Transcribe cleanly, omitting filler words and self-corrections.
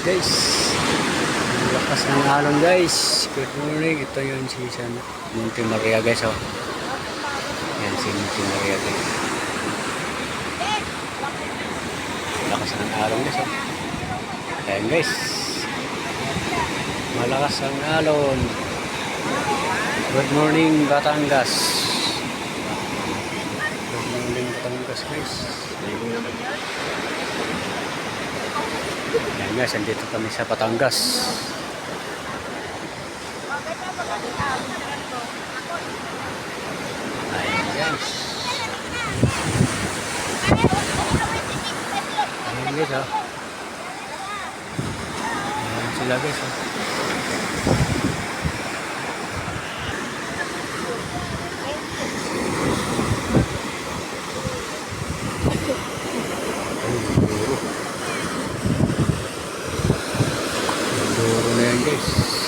Guys, ang lakas ng alon guys. Good morning. Ito yung si San Monte Maria guys. Oh. Yan si Monte Maria guys. Lakas ng alon guys. Oh. Ayan guys. Malakas ang alon. Good morning Batangas. Good morning Batangas guys. Ayan guys, andito kami sa Batangas. Ayan guys. Ayan guys oh. Ayan sila guys oh. Duro na yan guys.